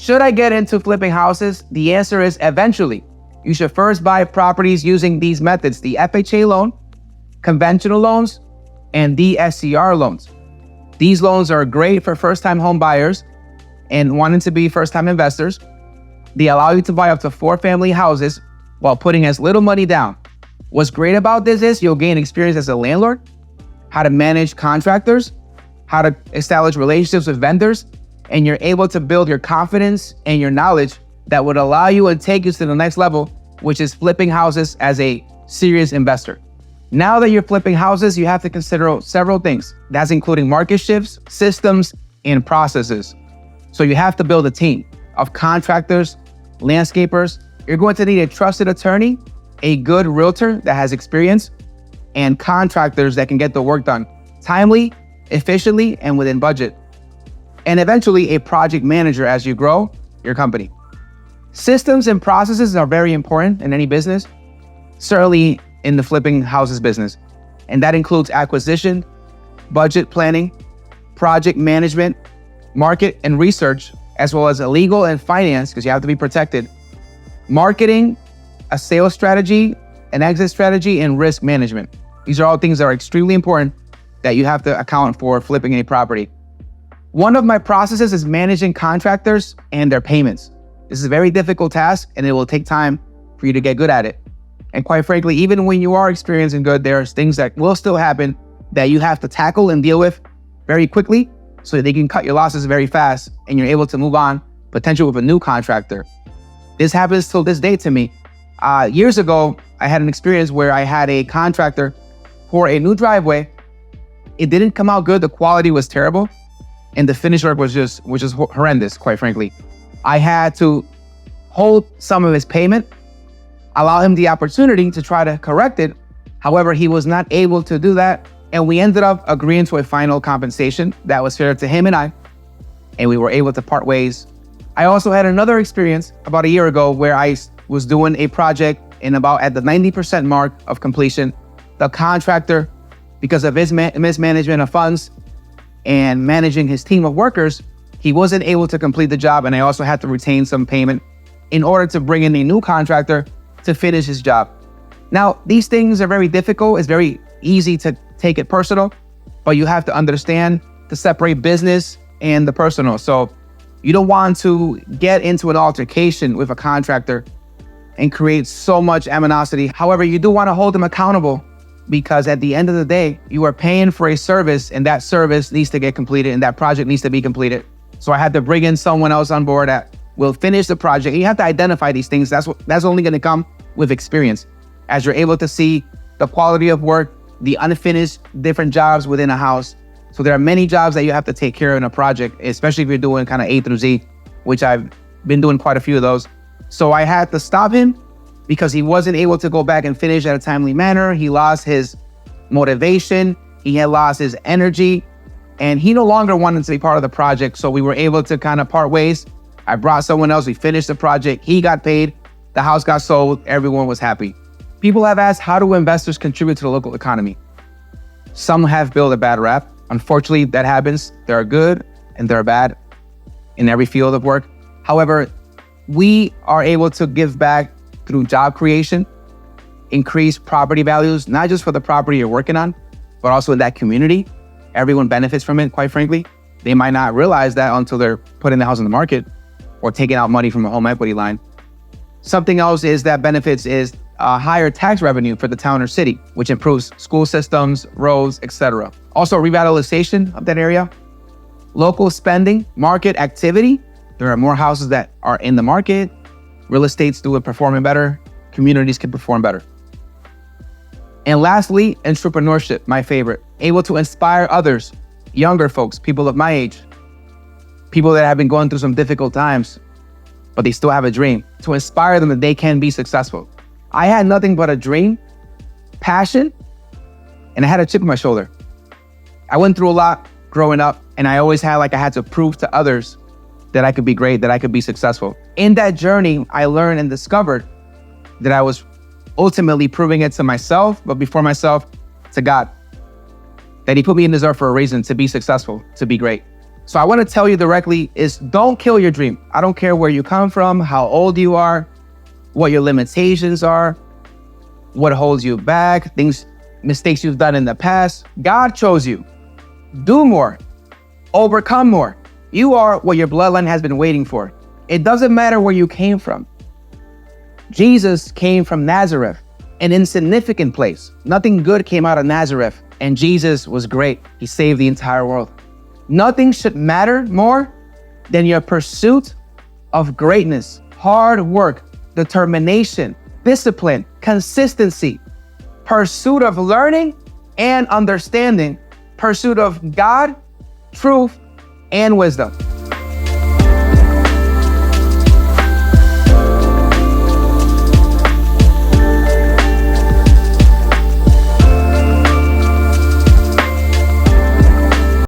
Should I get into flipping houses? The answer is eventually. You should first buy properties using these methods: the FHA loan, conventional loans, and DSCR loans. These loans are great for first-time home buyers and wanting to be first-time investors. They allow you to buy up to 4 family houses while putting as little money down. What's great about this is you'll gain experience as a landlord, how to manage contractors, how to establish relationships with vendors, and you're able to build your confidence and your knowledge that would allow you and take you to the next level, which is flipping houses as a serious investor. Now that you're flipping houses, you have to consider several things. That's including market shifts, systems, and processes. So you have to build a team of contractors, landscapers. You're going to need a trusted attorney, a good realtor that has experience, and contractors that can get the work done timely, efficiently, and within budget. And eventually a project manager as you grow your company. Systems and processes are very important in any business, certainly in the flipping houses business. And that includes acquisition, budget planning, project management, market and research, as well as legal and finance, because you have to be protected, marketing, a sales strategy, an exit strategy, and risk management. These are all things that are extremely important that you have to account for flipping a property. One of my processes is managing contractors and their payments. This is a very difficult task and it will take time for you to get good at it. And quite frankly, even when you are experienced and good, there's things that will still happen that you have to tackle and deal with very quickly so that they can cut your losses very fast and you're able to move on, potentially with a new contractor. This happens till this day to me. Years ago, I had an experience where I had a contractor pour a new driveway. It didn't come out good. The quality was terrible. And the finish work was just horrendous, quite frankly. I had to hold some of his payment, allow him the opportunity to try to correct it. However, he was not able to do that. And we ended up agreeing to a final compensation that was fair to him and I, and we were able to part ways. I also had another experience about a year ago where I was doing a project and about at the 90% mark of completion, the contractor, because of his mismanagement of funds and managing his team of workers, he wasn't able to complete the job, and I also had to retain some payment in order to bring in a new contractor to finish his job. Now, these things are very difficult. It's very easy to take it personal, but you have to understand to separate business and the personal. So you don't want to get into an altercation with a contractor and create so much animosity. However, you do want to hold them accountable, because at the end of the day, you are paying for a service and that service needs to get completed and that project needs to be completed. So I had to bring in someone else on board that will finish the project. And you have to identify these things. That's only going to come with experience. As you're able to see the quality of work, the unfinished different jobs within a house. So there are many jobs that you have to take care of in a project, especially if you're doing kind of A through Z, which I've been doing quite a few of those. So I had to stop him because he wasn't able to go back and finish at a timely manner. He lost his motivation. He had lost his energy, and he no longer wanted to be part of the project. So we were able to kind of part ways. I brought someone else. We finished the project. He got paid. The house got sold. Everyone was happy. People have asked, how do investors contribute to the local economy? Some have built a bad rap. Unfortunately, that happens. There are good and there are bad in every field of work. However, we are able to give back through job creation, increase property values, not just for the property you're working on, but also in that community. Everyone benefits from it, quite frankly. They might not realize that until they're putting the house on the market or taking out money from a home equity line. Something else is that benefits is higher tax revenue for the town or city, which improves school systems, roads, etc. Also revitalization of that area, local spending, market activity. There are more houses that are in the market. Real estate's performing better. Communities can perform better. And lastly, entrepreneurship, my favorite. Able to inspire others, younger folks, people of my age, people that have been going through some difficult times, but they still have a dream, to inspire them that they can be successful. I had nothing but a dream, passion, and I had a chip on my shoulder. I went through a lot growing up, and I always had I had to prove to others that I could be great, that I could be successful. In that journey, I learned and discovered that I was ultimately proving it to myself, but before myself, to God. That He put me in this earth for a reason, to be successful, to be great. So I want to tell you directly is don't kill your dream. I don't care where you come from, how old you are, what your limitations are, what holds you back, mistakes you've done in the past. God chose you. Do more. Overcome more. You are what your bloodline has been waiting for. It doesn't matter where you came from. Jesus came from Nazareth, an insignificant place. Nothing good came out of Nazareth, and Jesus was great. He saved the entire world. Nothing should matter more than your pursuit of greatness, hard work, determination, discipline, consistency, pursuit of learning and understanding, pursuit of God, truth, and wisdom.